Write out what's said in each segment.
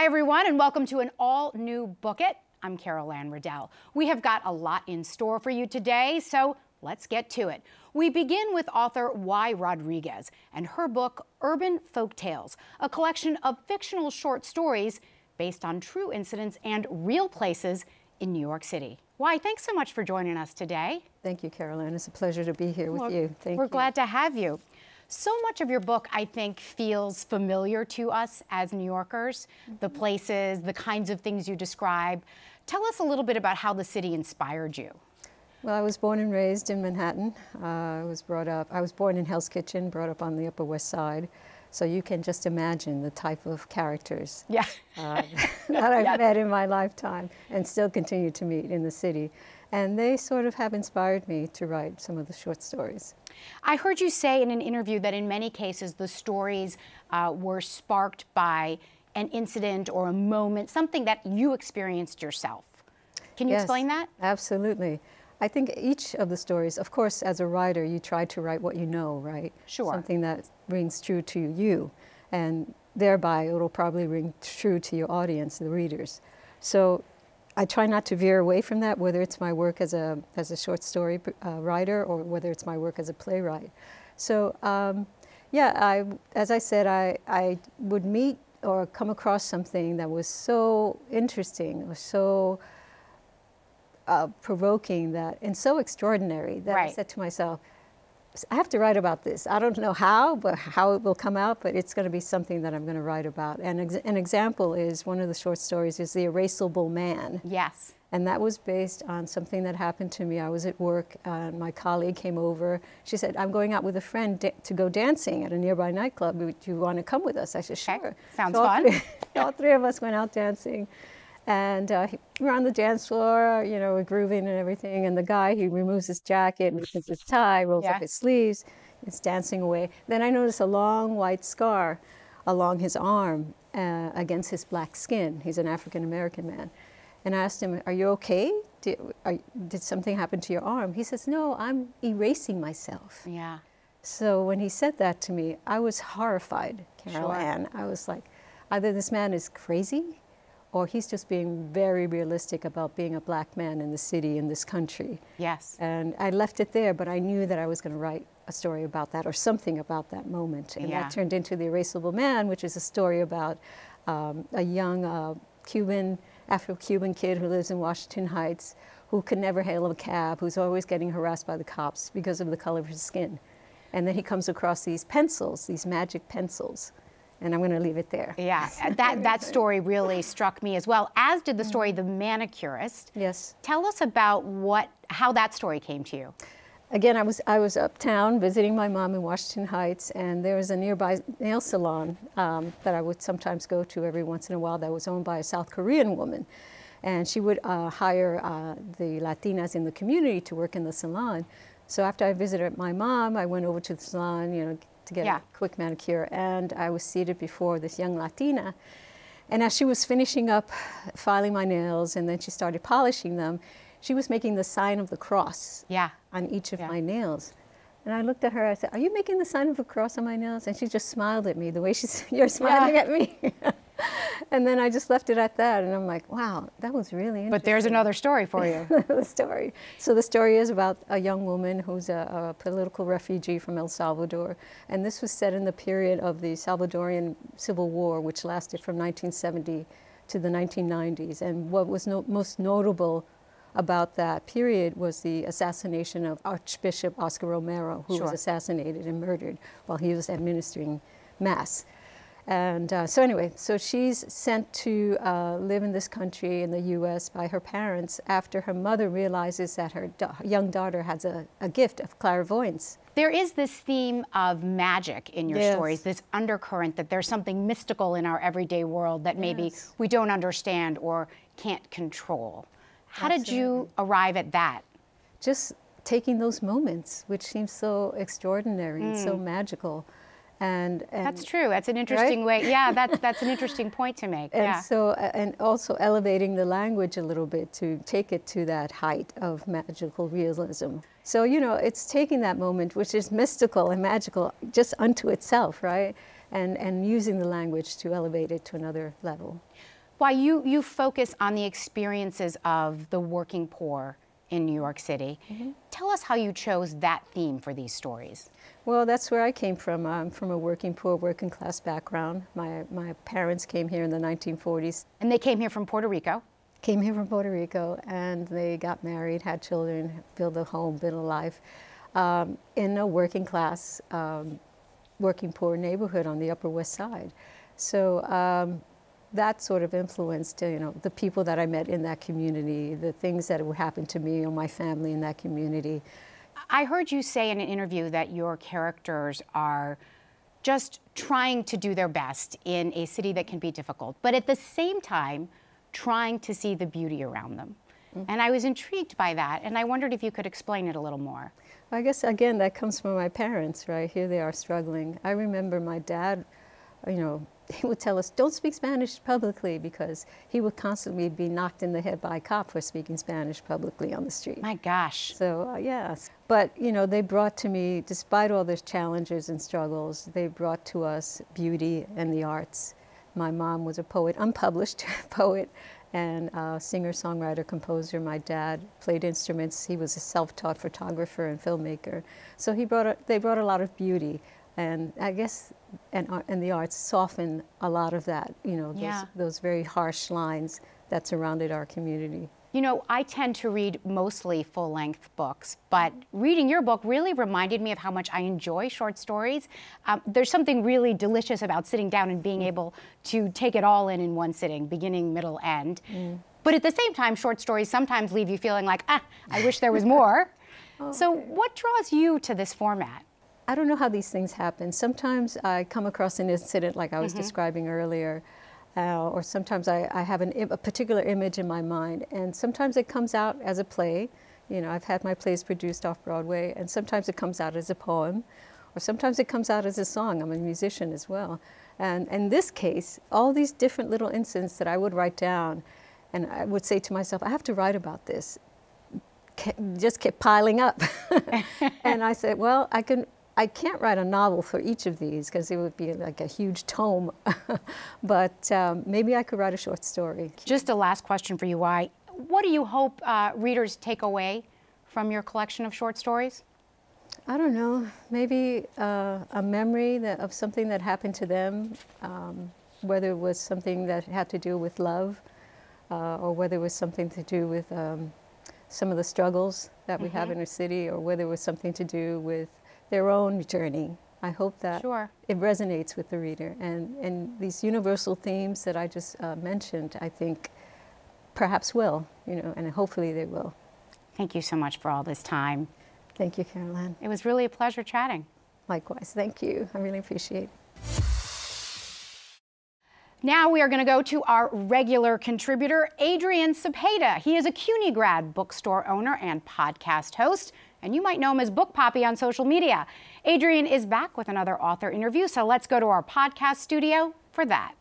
everyone, and welcome to an all-new Book It. I'm Carol Anne Riddell. We have got a lot in store for you today, so let's get to it. We begin with author Y.Rodriguez and her book, Urban Folktales, a collection of fictional short stories based on true incidents and real places in New York City. Y, thanks so much for joining us today. Thank you, Carol Anne. It's a pleasure to be here with you. Thank you. We're glad to have you. So much of your book, I think, feels familiar to us as New Yorkers, the places, the kinds of things you describe. Tell us a little bit about how the city inspired you. Well, I was born and raised in Manhattan. I was born in Hell's Kitchen, brought up on the Upper West Side. So you can just imagine the type of characters that I've met in my lifetime and still continue to meet in the city. And they sort of have inspired me to write some of the short stories. I heard you say in an interview that in many cases the stories were sparked by an incident or a moment, something that you experienced yourself. Can you explain that? Absolutely. I think each of the stories, of course, as a writer, you try to write what you know, right? Sure. Something that rings true to you, and thereby it'll probably ring true to your audience, the readers. So I try not to veer away from that, whether it's my work as a short story writer or whether it's my work as a playwright. So as I said, I would meet or come across something that was so interesting or so provoking that and so extraordinary that I said to myself, I have to write about this. I don't know how it will come out, but it's going to be something that I'm going to write about. And an example is one of the short stories is The Erasable Man. Yes. And that was based on something that happened to me. I was at work and my colleague came over. She said, I'm going out with a friend to go dancing at a nearby nightclub. Do you want to come with us? I said, sure. Okay. Sounds fun. All three of us went out dancing. And we were on the dance floor, you know, we're grooving and everything. And the guy, he removes his jacket, removes his tie, rolls up his sleeves, he's dancing away. Then I noticed a long white scar along his arm against his black skin. He's an African-American man. And I asked him, are you okay? Did something happen to your arm? He says, no, I'm erasing myself. Yeah. So when he said that to me, I was horrified, Carol Anne. I was like, either this man is crazy, or he's just being very realistic about being a black man in the city, in this country. Yes. And I left it there, but I knew that I was going to write a story about that or something about that moment. And that turned into The Erasable Man, which is a story about a young Afro-Cuban kid who lives in Washington Heights, who could never hail a cab, who's always getting harassed by the cops because of the color of his skin. And then he comes across these pencils, these magic pencils. And I'm going to leave it there. Yeah, that story really struck me as well, as did the story The Manicurist. Yes. Tell us about how that story came to you. Again, I was uptown visiting my mom in Washington Heights, and there was a nearby nail salon that I would sometimes go to every once in a while that was owned by a South Korean woman. And she would hire the Latinas in the community to work in the salon. So after I visited my mom, I went over to the salon, you know, to get a quick manicure, and I was seated before this young Latina. And as she was finishing up filing my nails and then she started polishing them, she was making the sign of the cross on each of my nails. And I looked at her, I said, are you making the sign of the cross on my nails? And she just smiled at me the way you're smiling at me. And then I just left it at that, and I'm like, wow, that was really interesting. But there's another story for you. The story. So the story is about a young woman who's a political refugee from El Salvador, and this was set in the period of the Salvadorian Civil War, which lasted from 1970 to the 1990s. And what was most notable about that period was the assassination of Archbishop Oscar Romero, who was assassinated and murdered while he was administering Mass. And so anyway, so she's sent to live in this country in the U.S. by her parents after her mother realizes that her young daughter has a gift of clairvoyance. There is this theme of magic in your stories, this undercurrent that there's something mystical in our everyday world that maybe we don't understand or can't control. How did you arrive at that? Just taking those moments, which seem so extraordinary and so magical. And that's true. That's an interesting way. Yeah, that's an interesting point to make. And so, and also elevating the language a little bit to take it to that height of magical realism. So, you know, it's taking that moment, which is mystical and magical just unto itself, right? And using the language to elevate it to another level. Why you focus on the experiences of the working poor in New York City. Tell us how you chose that theme for these stories. Well, that's where I came from. I'm from a working poor, working class background. My parents came here in the 1940s. And they came here from Puerto Rico. Came here from Puerto Rico, and they got married, had children, built a home, built a life in a working class, working poor neighborhood on the Upper West Side. So that sort of influenced, the people that I met in that community, the things that would happen to me or my family in that community. I heard you say in an interview that your characters are just trying to do their best in a city that can be difficult, but at the same time, trying to see the beauty around them. And I was intrigued by that, and I wondered if you could explain it a little more. I guess, again, that comes from my parents, right? Here they are struggling. I remember my dad, he would tell us, don't speak Spanish publicly, because he would constantly be knocked in the head by a cop for speaking Spanish publicly on the street. My gosh. So, yes. But, they brought to me, despite all those challenges and struggles, they brought to us beauty and the arts. My mom was a poet, unpublished poet, and singer, songwriter, composer. My dad played instruments. He was a self-taught photographer and filmmaker. So they brought a lot of beauty. And I guess, and the arts soften a lot of that, those very harsh lines that surrounded our community. I tend to read mostly full-length books, but reading your book really reminded me of how much I enjoy short stories. There's something really delicious about sitting down and being able to take it all in one sitting, beginning, middle, end. But at the same time, short stories sometimes leave you feeling like, I wish there was more. So what draws you to this format? I don't know how these things happen. Sometimes I come across an incident like I was describing earlier, or sometimes I have a particular image in my mind, and sometimes it comes out as a play. I've had my plays produced off-Broadway, and sometimes it comes out as a poem, or sometimes it comes out as a song. I'm a musician as well. And in this case, all these different little incidents that I would write down, and I would say to myself, I have to write about this, just kept piling up. And I said, well, I can't write a novel for each of these because it would be like a huge tome, but maybe I could write a short story. Just a last question for you, Y. What do you hope readers take away from your collection of short stories? I don't know, maybe a memory of something that happened to them, whether it was something that had to do with love, or whether it was something to do with some of the struggles that we have in our city, or whether it was something to do with their own journey. I hope that it resonates with the reader. And these universal themes that I just mentioned, I think perhaps will, and hopefully they will. Thank you so much for all this time. Thank you, Carol Anne. It was really a pleasure chatting. Likewise, thank you. I really appreciate it. Now we are going to go to our regular contributor, Adrian Cepeda. He is a CUNY grad, bookstore owner, and podcast host, and you might know him as Book Papi on social media. Adrian is back with another author interview, so let's go to our podcast studio for that.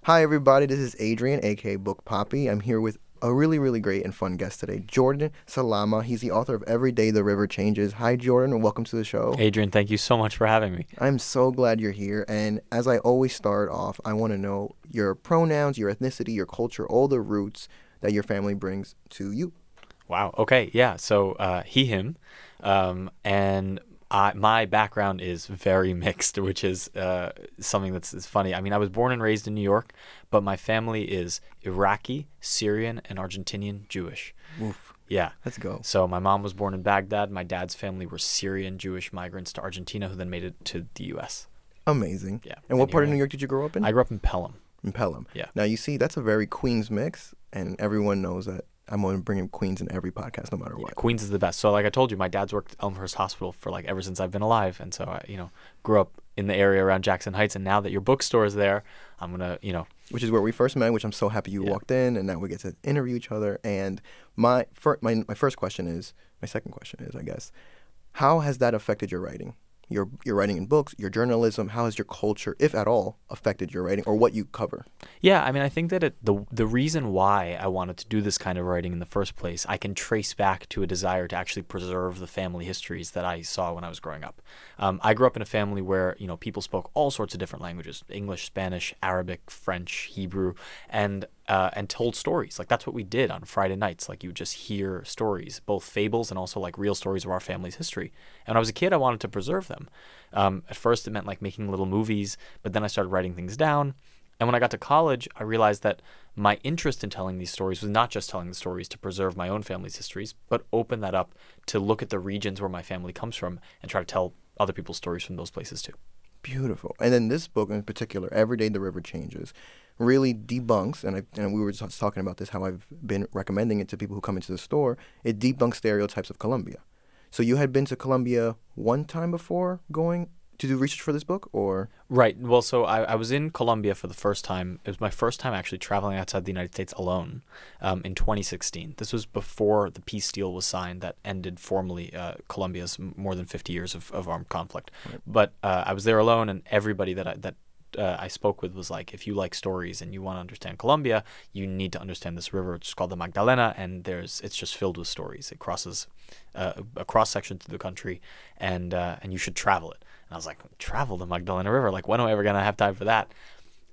Hi everybody, this is Adrian, a.k.a. Book Papi. I'm here with a really, really great and fun guest today, Jordan Salama. He's the author of Every Day the River Changes. Hi, Jordan, and welcome to the show. Adrian, thank you so much for having me. I'm so glad you're here. And as I always start off, I want to know your pronouns, your ethnicity, your culture, all the roots that your family brings to you. Wow. Okay. Yeah. So he, him, and my background is very mixed, which is something that's funny. I mean, I was born and raised in New York, but my family is Iraqi, Syrian, and Argentinian Jewish. Oof. Yeah. Let's go. So my mom was born in Baghdad. My dad's family were Syrian Jewish migrants to Argentina who then made it to the U.S. Amazing. Yeah. And what part of New York did you grow up in? I grew up in Pelham. In Pelham. Yeah. Now, you see, that's a very Queens mix, and everyone knows that I'm going to bring in Queens in every podcast, no matter what. Queens is the best. So like I told you, my dad's worked at Elmhurst Hospital for like ever since I've been alive. And so I, grew up in the area around Jackson Heights. And now that your bookstore is there, I'm going to, Which is where we first met, which I'm so happy you walked in, and now we get to interview each other. And my second question is, I guess, how has that affected your writing? your writing in books, your journalism, how has your culture, if at all, affected your writing or what you cover? Yeah, I mean, I think that the reason why I wanted to do this kind of writing in the first place, I can trace back to a desire to actually preserve the family histories that I saw when I was growing up. I grew up in a family where, you know, people spoke all sorts of different languages: English, Spanish, Arabic, French, Hebrew, and told stories. Like, that's what we did on Friday nights. Like, you would just hear stories, both fables and also like real stories of our family's history. And when I was a kid, I wanted to preserve them. At first, it meant like making little movies, but then I started writing things down. And when I got to college, I realized that my interest in telling these stories was not just telling the stories to preserve my own family's histories, but open that up to look at the regions where my family comes from and try to tell other people's stories from those places too. Beautiful. And then this book in particular, Every Day the River Changes, really debunks, and we were just talking about this, how I've been recommending it to people who come into the store. It debunks stereotypes of Colombia. So you had been to Colombia one time before going to do research for this book, or? Right. Well, so I was in Colombia for the first time. It was my first time actually traveling outside the United States alone in 2016. This was before the peace deal was signed that ended formally Colombia's more than 50 years of armed conflict. Right. But I was there alone, and everybody that I spoke with was like, if you like stories and you want to understand Colombia, you need to understand this river. It's called the Magdalena, and it's just filled with stories. It crosses a cross section through the country, and you should travel it. And I was like, travel the Magdalena River? Like, when am I ever going to have time for that?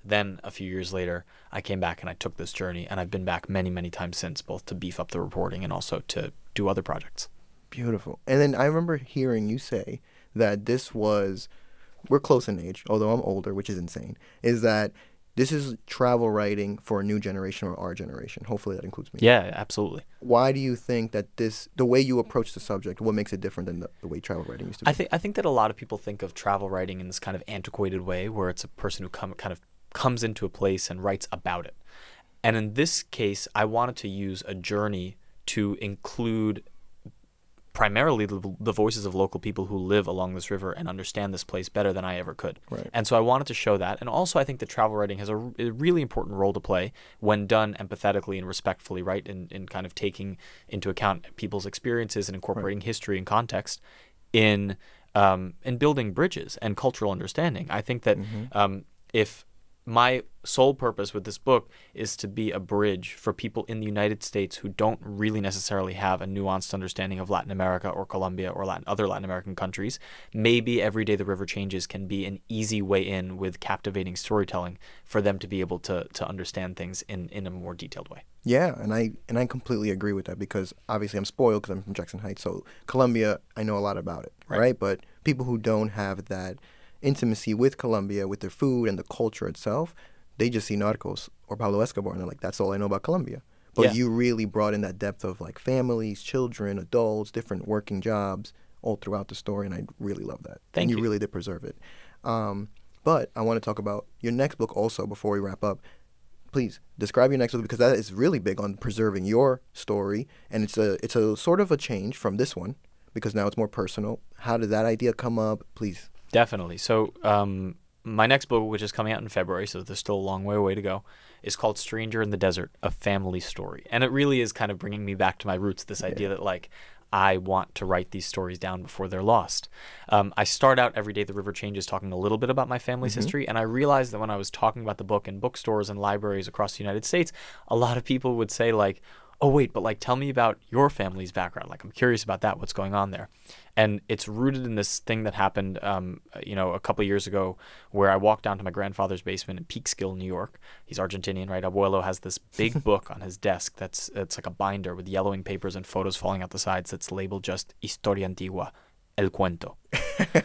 Then a few years later, I came back and I took this journey, and I've been back many, many times since, both to beef up the reporting and also to do other projects. Beautiful. And then I remember hearing you say that this was, we're close in age, although I'm older, which is insane, is that this is travel writing for a new generation, or our generation. Hopefully that includes me. Yeah, absolutely. Why do you think that the way you approach the subject, what makes it different than the way travel writing used to be? I think that a lot of people think of travel writing in this kind of antiquated way, where it's a person who kind of comes into a place and writes about it. And in this case, I wanted to use a journey to include primarily the voices of local people who live along this river and understand this place better than I ever could. Right. And so I wanted to show that. And also I think that travel writing has a really important role to play when done empathetically and respectfully, right? In kind of taking into account people's experiences and incorporating history and context in building bridges and cultural understanding. I think that if my sole purpose with this book is to be a bridge for people in the United States who don't really necessarily have a nuanced understanding of Latin America or Colombia or other Latin American countries, maybe Every Day the River Changes can be an easy way in with captivating storytelling for them to be able to understand things in a more detailed way. Yeah, and I completely agree with that, because obviously I'm spoiled because I'm from Jackson Heights, so Colombia, I know a lot about it, right? But people who don't have that intimacy with Colombia, with their food and the culture itself, they just see Narcos or Pablo Escobar and they're like, that's all I know about Colombia. But you really brought in that depth of like families, children, adults, different working jobs all throughout the story, and I really love that. Thank you. And you really did preserve it. But I want to talk about your next book also before we wrap up. Please describe your next book, because that is really big on preserving your story, and it's a sort of a change from this one because now it's more personal. How did that idea come up? Please. Definitely. So my next book, which is coming out in February, so there's still a long way away to go, is called Stranger in the Desert, A Family Story. And it really is kind of bringing me back to my roots, this idea that like I want to write these stories down before they're lost. I start out Every Day the River Changes talking a little bit about my family's history, and I realized that when I was talking about the book in bookstores and libraries across the United States, a lot of people would say like, oh wait, but like tell me about your family's background. Like I'm curious about that, what's going on there. And it's rooted in this thing that happened, a couple of years ago, where I walked down to my grandfather's basement in Peekskill, New York. He's Argentinian, right? Abuelo has this big book on his desk it's like a binder with yellowing papers and photos falling out the sides that's labeled just Historia Antigua, El Cuento.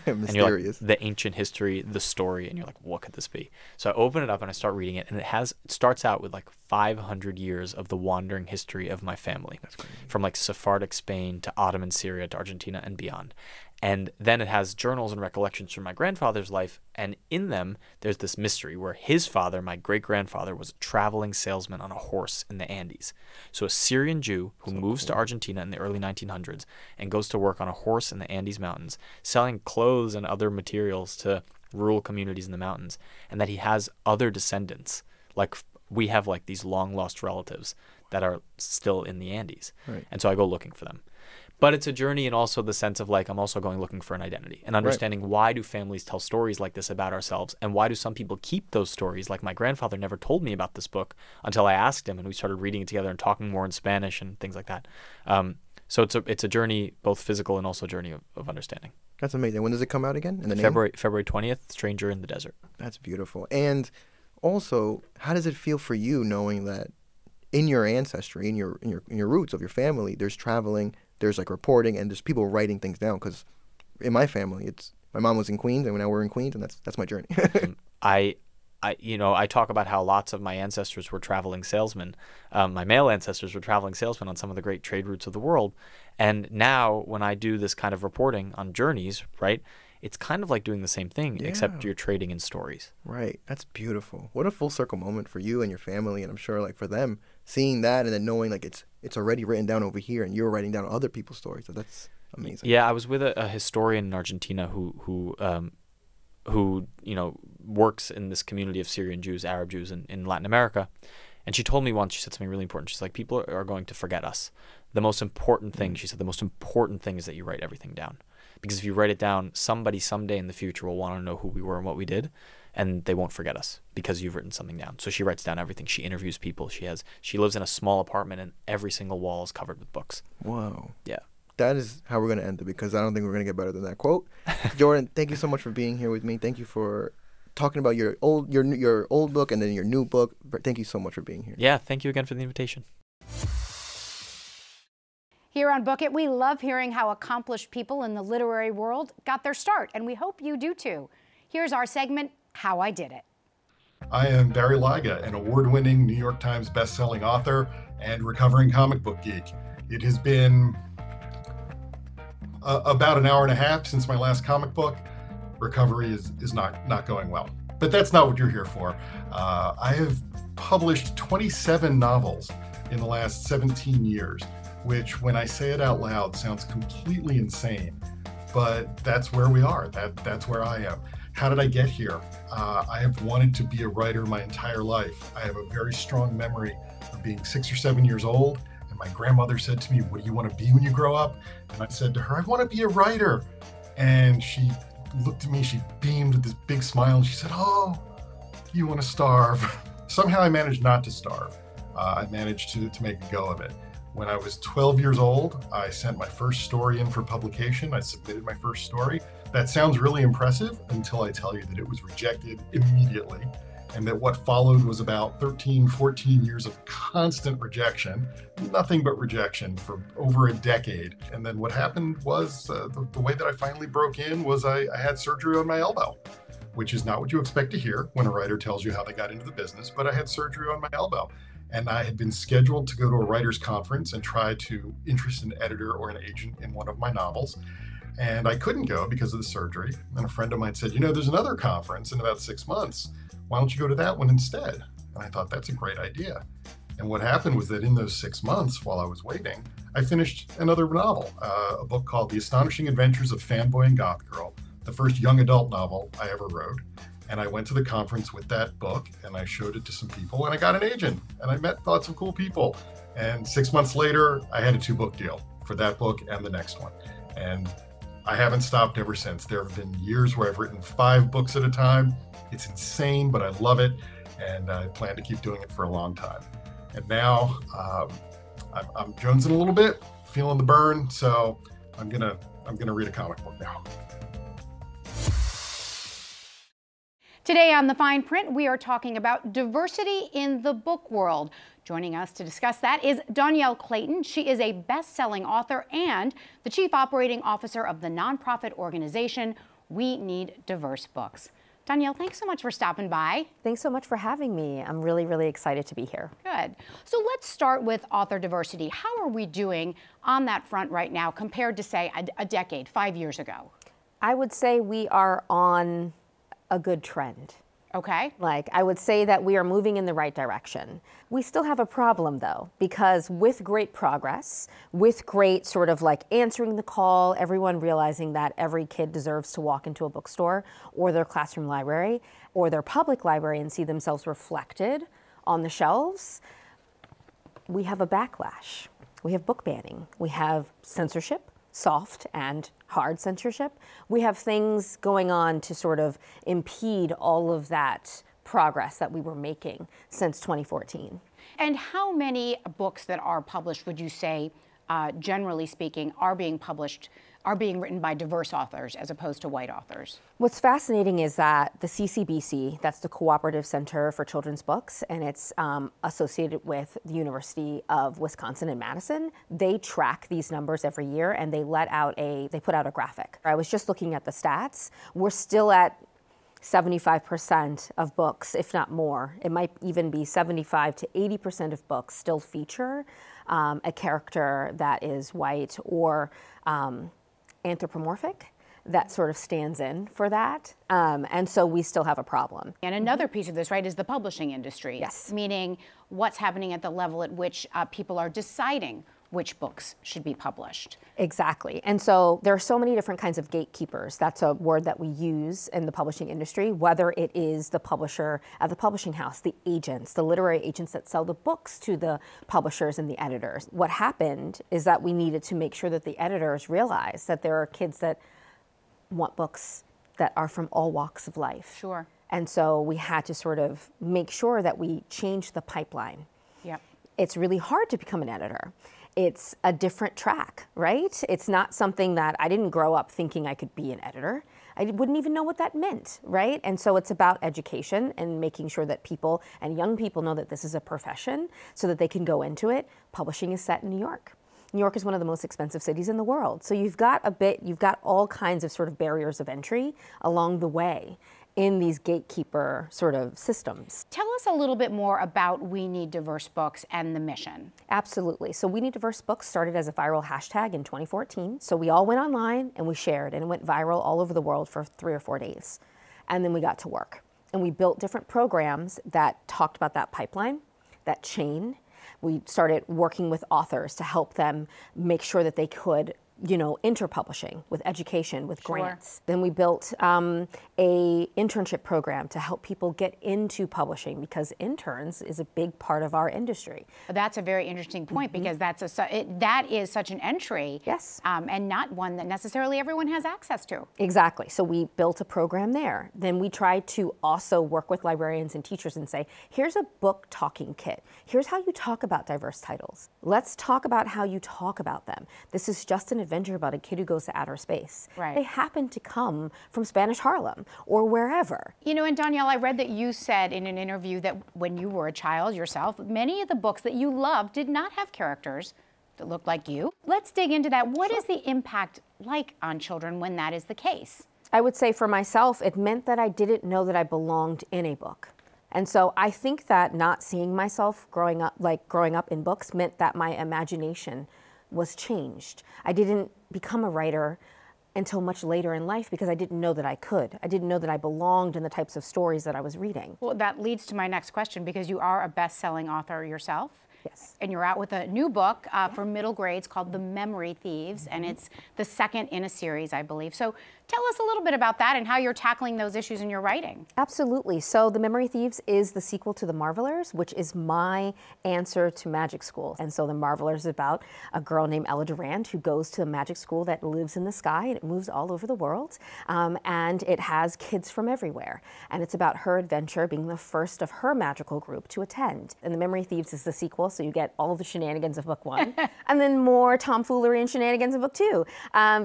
And you're like, the ancient history, the story, and you're like, what could this be? So I open it up and I start reading it, and it starts out with like 500 years of the wandering history of my family. That's crazy. From like Sephardic Spain to Ottoman Syria to Argentina and beyond. And then it has journals and recollections from my grandfather's life, and in them there's this mystery where his father, my great-grandfather, was a traveling salesman on a horse in the Andes. So a Syrian Jew who moves to Argentina in the early 1900s and goes to work on a horse in the Andes Mountains, selling clothes and other materials to rural communities in the mountains, and that he has other descendants. Like we have like these long-lost relatives that are still in the Andes. Right. And so I go looking for them. But it's a journey, and also the sense of like, I'm also going looking for an identity and understanding why do families tell stories like this about ourselves, and why do some people keep those stories? Like my grandfather never told me about this book until I asked him, and we started reading it together and talking more in Spanish and things like that. So it's a journey, both physical and also a journey of understanding. That's amazing. When does it come out again? In the name? February 20th, Stranger in the Desert. That's beautiful. And also, how does it feel for you knowing that in your ancestry, in your roots of your family, there's traveling, there's like reporting, and there's people writing things down? Because in my family, my mom was in Queens, and now we're in Queens, and that's my journey. I talk about how lots of my ancestors were traveling salesmen. My male ancestors were traveling salesmen on some of the great trade routes of the world. And now when I do this kind of reporting on journeys, right, it's kind of like doing the same thing, except you're trading in stories. Right. That's beautiful. What a full circle moment for you and your family. And I'm sure like for them, seeing that and then knowing like it's already written down over here and you're writing down other people's stories. So that's amazing. Yeah, I was with a historian in Argentina who works in this community of Syrian Jews, Arab Jews in Latin America. And she told me once, she said something really important. She's like, people are going to forget us. The most important thing, she said, the most important thing is that you write everything down. Because if you write it down, somebody someday in the future will want to know who we were and what we did, and they won't forget us because you've written something down. So she writes down everything. She interviews people. She lives in a small apartment, and every single wall is covered with books. Whoa. Yeah. That is how we're going to end it, because I don't think we're going to get better than that quote. Jordan, thank you so much for being here with me. Thank you for talking about your old book and then your new book. Thank you so much for being here. Yeah, thank you again for the invitation. Here on Book It, we love hearing how accomplished people in the literary world got their start, and we hope you do too. Here's our segment, How I Did It. I am Barry Lyga, an award-winning New York Times best-selling author and recovering comic book geek. It has been about an hour and a half since my last comic book. Recovery is not going well, but that's not what you're here for. I have published 27 novels in the last 17 years, which when I say it out loud sounds completely insane, but that's where we are. That's where I am. How did I get here? I have wanted to be a writer my entire life. I have a very strong memory of being 6 or 7 years old, and my grandmother said to me, "What do you want to be when you grow up?" And I said to her, "I want to be a writer." And she looked at me, she beamed with this big smile, and she said, "Oh, you want to starve." Somehow I managed not to starve. I managed to make a go of it. When I was 12 years old, I sent my first story in for publication. I submitted my first story. That sounds really impressive until I tell you that it was rejected immediately, and that what followed was about 13, 14 years of constant rejection, nothing but rejection for over a decade. And then what happened was the way that I finally broke in was I had surgery on my elbow, which is not what you expect to hear when a writer tells you how they got into the business, but I had surgery on my elbow. And I had been scheduled to go to a writer's conference and try to interest an editor or an agent in one of my novels. And I couldn't go because of the surgery. And a friend of mine said, there's another conference in about 6 months. Why don't you go to that one instead? And I thought, that's a great idea. And what happened was that in those 6 months while I was waiting, I finished another novel, a book called The Astonishing Adventures of Fanboy and Goth Girl, the first young adult novel I ever wrote. And I went to the conference with that book and I showed it to some people and I got an agent and I met lots of cool people. And 6 months later, I had a 2-book deal for that book and the next one. And I haven't stopped ever since. There have been years where I've written 5 books at a time. It's insane, but I love it. And I plan to keep doing it for a long time. And now I'm jonesing a little bit, feeling the burn. So I'm gonna read a comic book now. Today on The Fine Print, we are talking about diversity in the book world. Joining us to discuss that is Dhonielle Clayton. She is a best-selling author and the Chief Operating Officer of the nonprofit organization We Need Diverse Books. Dhonielle, thanks so much for stopping by. Thanks so much for having me. I'm really, really excited to be here. Good. So let's start with author diversity. How are we doing on that front right now compared to, say, a decade, 5 years ago? I would say we are on a good trend. Okay. I would say that we are moving in the right direction. We still have a problem though, because with great progress, with great sort of answering the call, everyone realizing that every kid deserves to walk into a bookstore or their classroom library or their public library and see themselves reflected on the shelves, we have a backlash. We have book banning. We have censorship. soft and hard censorship. We have things going on to sort of impede all of that progress that we were making since 2014. And how many books that are published would you say, generally speaking, are being written by diverse authors as opposed to white authors? What's fascinating is that the CCBC, that's the Cooperative Center for Children's Books, and it's associated with the University of Wisconsin in Madison. They track these numbers every year, and they put out a graphic. I was just looking at the stats. We're still at 75% of books, if not more. It might even be 75 to 80% of books still feature a character that is white or anthropomorphic that sort of stands in for that. And so we still have a problem. And another piece of this, right, is the publishing industry. Yes. Meaning what's happening at the level at which people are deciding which books should be published. Exactly. And so there are so many different kinds of gatekeepers. That's a word that we use in the publishing industry, whether it is the publisher at the publishing house, the agents, the literary agents that sell the books to the publishers and the editors. What happened is that we needed to make sure that the editors realize that there are kids that want books that are from all walks of life. Sure. And so we had to sort of make sure that we changed the pipeline. Yep. It's really hard to become an editor. It's a different track, right? It's not something that I didn't grow up thinking I could be an editor. I wouldn't even know what that meant, right? And so it's about education and making sure that people and young people know that this is a profession so that they can go into it. Publishing is set in New York. New York is one of the most expensive cities in the world. So you've got all kinds of sort of barriers of entry along the way in these gatekeeper sort of systems. Tell us a little bit more about We Need Diverse Books and the mission. Absolutely. So We Need Diverse Books started as a viral hashtag in 2014. So we all went online and we shared, and it went viral all over the world for 3 or 4 days. And then we got to work. And we built different programs that talked about that pipeline, that chain. We started working with authors to help them make sure that they could interpublishing with education, with grants. Then we built a internship program to help people get into publishing, because interns is a big part of our industry. That's a very interesting point, because that is such an entry. Yes. And not one that necessarily everyone has access to. Exactly. So we built a program there. Then we tried to also work with librarians and teachers and say, here's a book talking kit. Here's how you talk about diverse titles. Let's talk about how you talk about them. This is just an adventure about a kid who goes to outer space. Right. They happen to come from Spanish Harlem or wherever. You know, and Dhonielle, I read that you said in an interview that when you were a child yourself, many of the books that you loved did not have characters that looked like you. Let's dig into that. What is the impact like on children when that is the case? I would say for myself, it meant that I didn't know that I belonged in a book. And so I think that not seeing myself growing up in books meant that my imagination was changed. I didn't become a writer until much later in life because I didn't know that I could. I didn't know that I belonged in the types of stories that I was reading. Well, that leads to my next question, because you are a best-selling author yourself. Yes. And you're out with a new book for middle grades called The Memory Thieves, and it's the second in a series, I believe. So tell us a little bit about that and how you're tackling those issues in your writing. Absolutely. So The Memory Thieves is the sequel to The Marvelers, which is my answer to magic school. And so The Marvelers is about a girl named Ella Durand who goes to a magic school that lives in the sky, and it moves all over the world. And it has kids from everywhere. And it's about her adventure being the first of her magical group to attend. And The Memory Thieves is the sequel, so you get all of the shenanigans of book 1, and then more tomfoolery and shenanigans of book 2,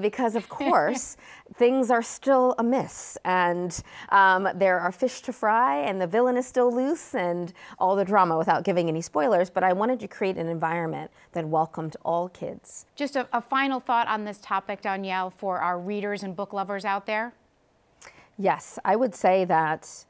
because of course things are still amiss, and there are fish to fry, and the villain is still loose, and all the drama, without giving any spoilers. But I wanted to create an environment that welcomed all kids. Just a final thought on this topic, Dhonielle, for our readers and book lovers out there. Yes, I would say that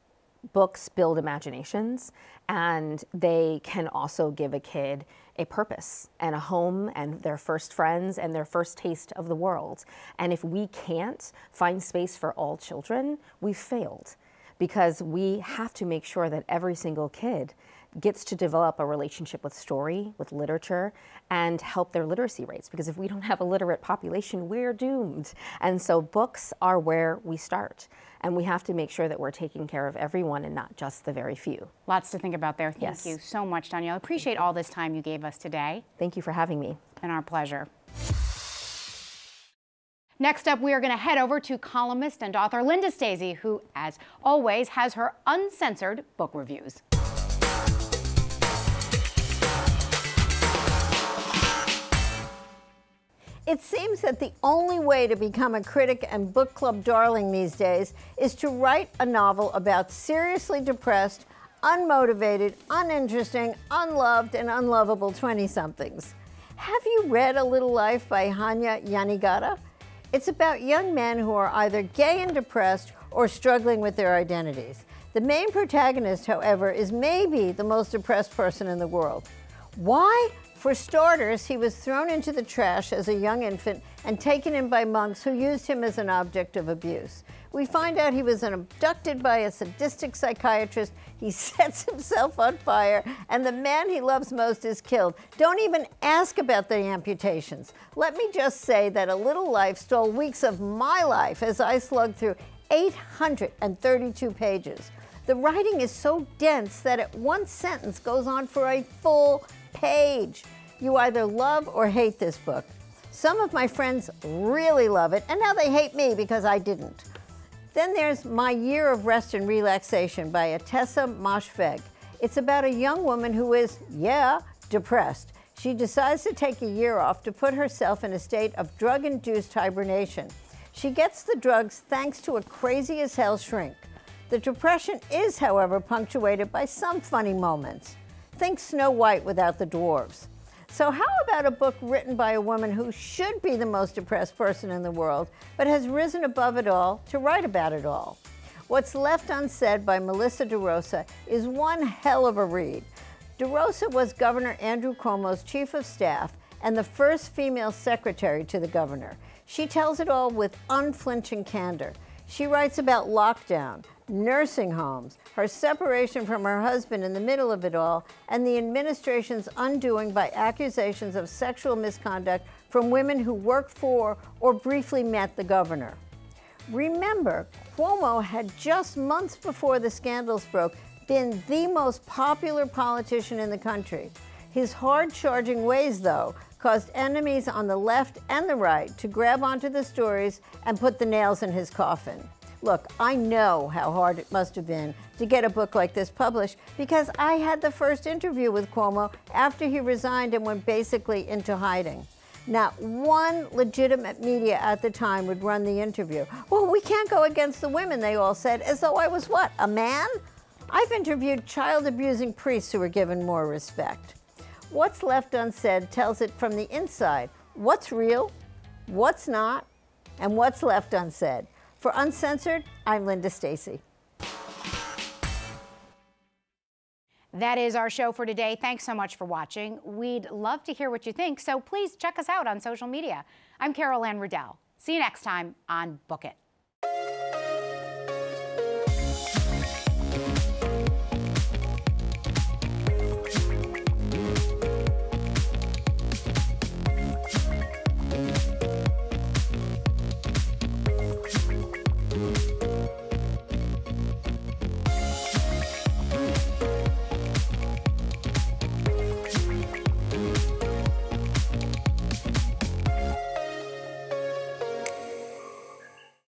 books build imaginations, and they can also give a kid a purpose and a home and their first friends and their first taste of the world. And if we can't find space for all children, we've failed, because we have to make sure that every single kid gets to develop a relationship with story, with literature, and help their literacy rates. Because if we don't have a literate population, we're doomed. And so books are where we start. And we have to make sure that we're taking care of everyone and not just the very few. Lots to think about there. Thank Yes. you so much, Dhonielle. I appreciate all this time you gave us today. Thank you for having me. It's been our pleasure. Next up, we are going to head over to columnist and author Linda Stasi, who, as always, has her uncensored book reviews. It seems that the only way to become a critic and book club darling these days is to write a novel about seriously depressed, unmotivated, uninteresting, unloved, and unlovable 20-somethings. Have you read A Little Life by Hanya Yanagita? It's about young men who are either gay and depressed or struggling with their identities. The main protagonist, however, is maybe the most depressed person in the world. Why? For starters, he was thrown into the trash as a young infant and taken in by monks who used him as an object of abuse. We find out he was abducted by a sadistic psychiatrist, he sets himself on fire, and the man he loves most is killed. Don't even ask about the amputations. Let me just say that A Little Life stole weeks of my life as I slugged through 832 pages. The writing is so dense that one sentence goes on for a full page. You either love or hate this book. Some of my friends really love it, and now they hate me because I didn't. Then there's My Year of Rest and Relaxation by Atessa Moshfegh. It's about a young woman who is, depressed. She decides to take a year off to put herself in a state of drug-induced hibernation. She gets the drugs thanks to a crazy-as-hell shrink. The depression is, however, punctuated by some funny moments. Think Snow White without the dwarves. So how about a book written by a woman who should be the most depressed person in the world, but has risen above it all to write about it all? What's Left Unsaid by Melissa DeRosa is one hell of a read. DeRosa was Governor Andrew Cuomo's chief of staff and the first female secretary to the governor. She tells it all with unflinching candor. She writes about lockdown, nursing homes, her separation from her husband in the middle of it all, and the administration's undoing by accusations of sexual misconduct from women who worked for or briefly met the governor. Remember, Cuomo had just months before the scandals broke been the most popular politician in the country. His hard-charging ways, though, caused enemies on the left and the right to grab onto the stories and put the nails in his coffin. Look, I know how hard it must have been to get a book like this published because I had the first interview with Cuomo after he resigned and went basically into hiding. Not one legitimate media at the time would run the interview. Well, we can't go against the women, they all said, as though I was what, a man? I've interviewed child-abusing priests who were given more respect. What's Left Unsaid tells it from the inside. What's real, what's not, and what's left unsaid. For Uncensored, I'm Linda Stasi. That is our show for today. Thanks so much for watching. We'd love to hear what you think, so please check us out on social media. I'm Carol Anne Riddell. See you next time on Book It.